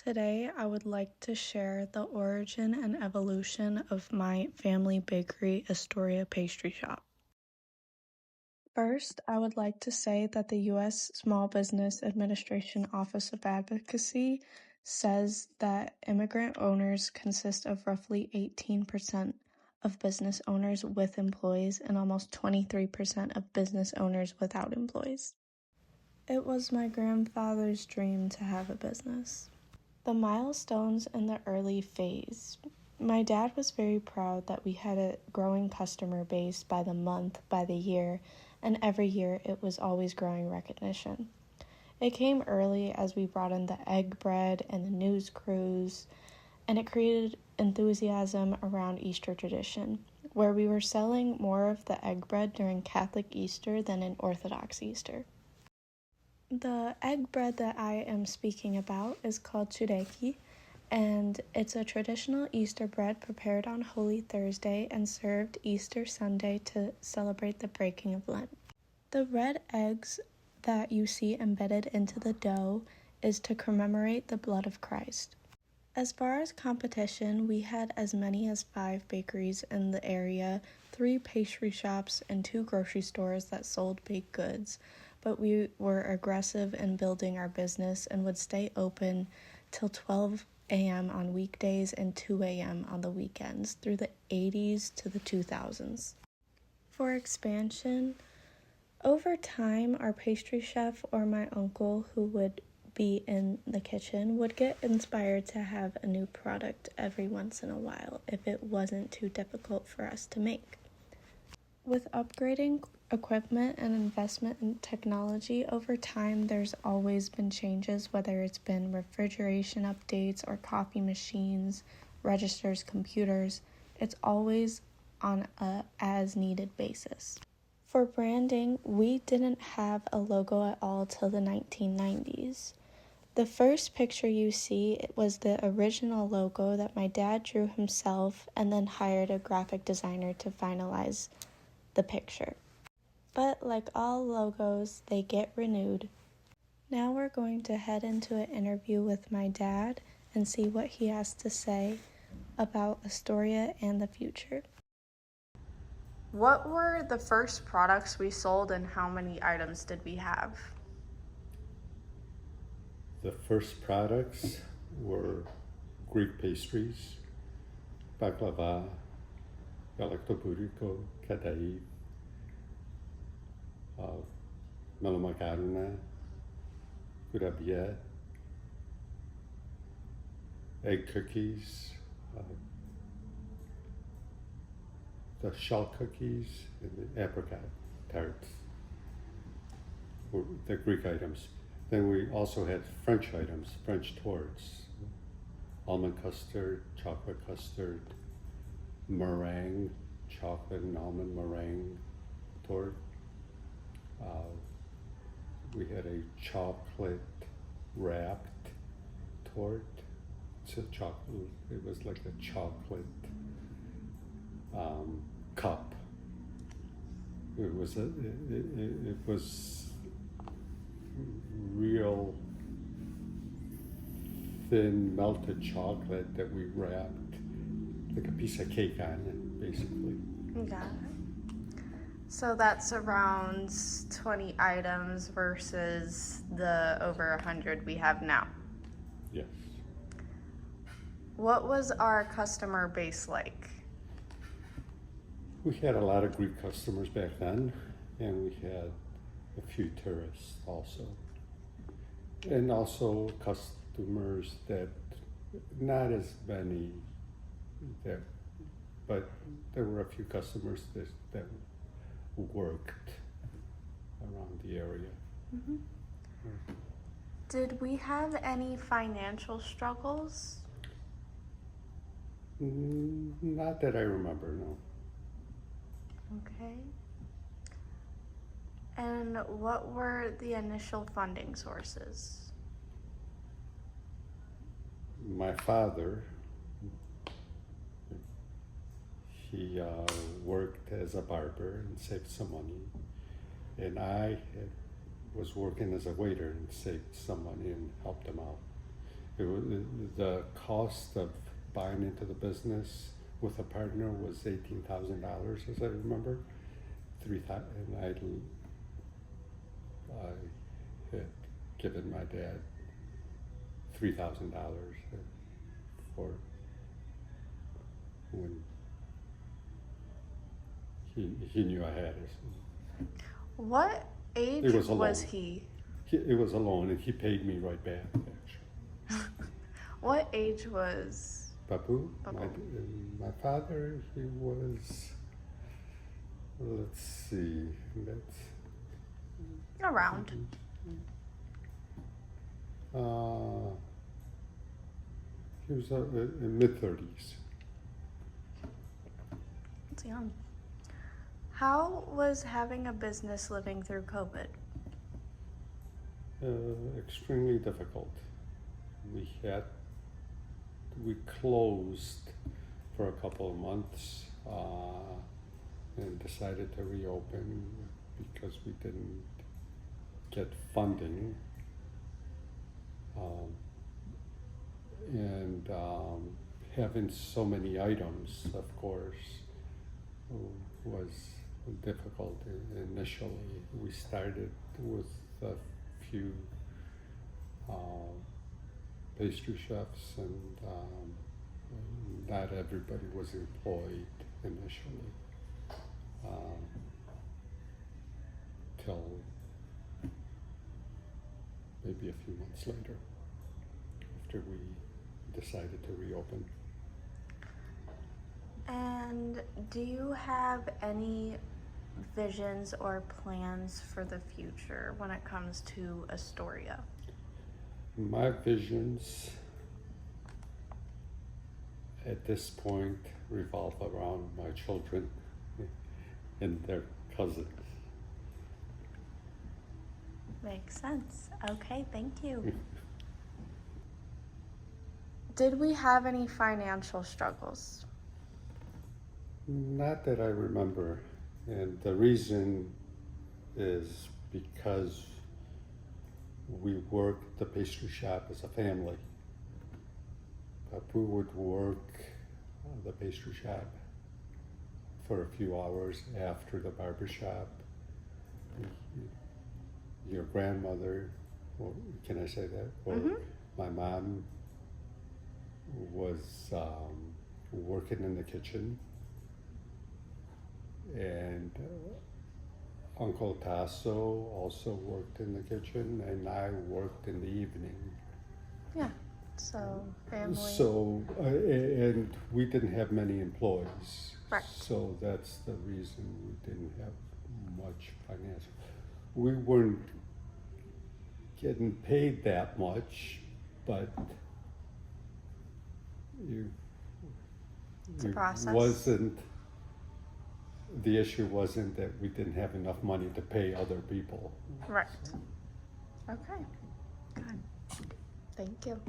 Today, I would like to share the origin and evolution of my family bakery, Astoria Pastry Shop. First, I would like to say that the U.S. Small Business Administration Office of Advocacy says that immigrant owners consist of roughly 18% of business owners with employees and almost 23% of business owners without employees. It was my grandfather's dream to have a business. The milestones in the early phase. My dad was very proud that we had a growing customer base by the month, by the year, and every year it was always growing recognition. It came early as we brought in the egg bread and the news crews, and it created enthusiasm around Easter tradition, where we were selling more of the egg bread during Catholic Easter than in Orthodox Easter. The egg bread that I am speaking about is called chureki, and it's a traditional Easter bread prepared on Holy Thursday and served Easter Sunday to celebrate the breaking of Lent. The red eggs that you see embedded into the dough is to commemorate the blood of Christ. As far as competition, we had as many as 5 bakeries in the area, 3 pastry shops, and 2 grocery stores that sold baked goods, but we were aggressive in building our business and would stay open till 12 a.m. on weekdays and 2 a.m. on the weekends through the 80s to the 2000s. For expansion, over time, our pastry chef or my uncle, who would be in the kitchen, would get inspired to have a new product every once in a while if it wasn't too difficult for us to make. With upgrading equipment and investment in technology over time, there's always been changes, whether it's been refrigeration updates or coffee machines, registers, computers. It's always on a as-needed basis. For branding, we didn't have a logo at all till the 1990s. The first picture you see was the original logo that my dad drew himself and then hired a graphic designer to finalize the picture. But like all logos, they get renewed. Now we're going to head into an interview with my dad and see what he has to say about Astoria and the future. What were the first products we sold and how many items did we have? The first products were Greek pastries, baklava, galaktobouriko, kadayif, melomakarona, kurabiye, egg cookies, the shell cookies, and the apricot tarts were the Greek items. Then we also had French items, French torts, almond custard, chocolate custard, meringue, chocolate and almond meringue tort. We had a chocolate wrapped tort. It was like a chocolate cup. It was real thin melted chocolate that we wrapped like a piece of cake on it, basically. Got it. So that's around 20 items versus the over 100 we have now. Yes. What was our customer base like? We had a lot of Greek customers back then, and we had a few tourists also. And also customers that, not as many, but there were a few customers that worked around the area. Mm-hmm. Did we have any financial struggles? Not that I remember, no. Okay. And what were the initial funding sources? My father, he worked as a barber and saved some money, and I was working as a waiter and saved some money and helped him out. It was, the cost of buying into the business with a partner was $18,000, as I remember. And I had given my dad $3,000 for when he knew I had it. What age It was a was loan. he? It was a loan, and he paid me right back, actually. What age was Babu? Babu? My father, he was, let's see, that's... Around. He was in mid-30s. It's young. How was having a business living through COVID? Extremely difficult. We closed for a couple of months and decided to reopen because we didn't get funding. And having so many items, of course, was difficult initially. We started with a few pastry chefs, and not everybody was employed initially till maybe a few months later, after we decided to reopen. And do you have any visions or plans for the future when it comes to Astoria? My visions at this point revolve around my children and their cousins. Makes sense. Okay, thank you. Did we have any financial struggles? Not that I remember, and the reason is because we worked the pastry shop as a family. Papu would work the pastry shop for a few hours after the barber shop. Your grandmother, well, can I say that? Or my mom was working in the kitchen, and Uncle Tasso also worked in the kitchen, and I worked in the evening. Yeah, so family. So, and we didn't have many employees. Right. So that's the reason we didn't have much financial. We weren't getting paid that much, but It's a process. The issue wasn't that we didn't have enough money to pay other people. Right. Okay, good. Thank you.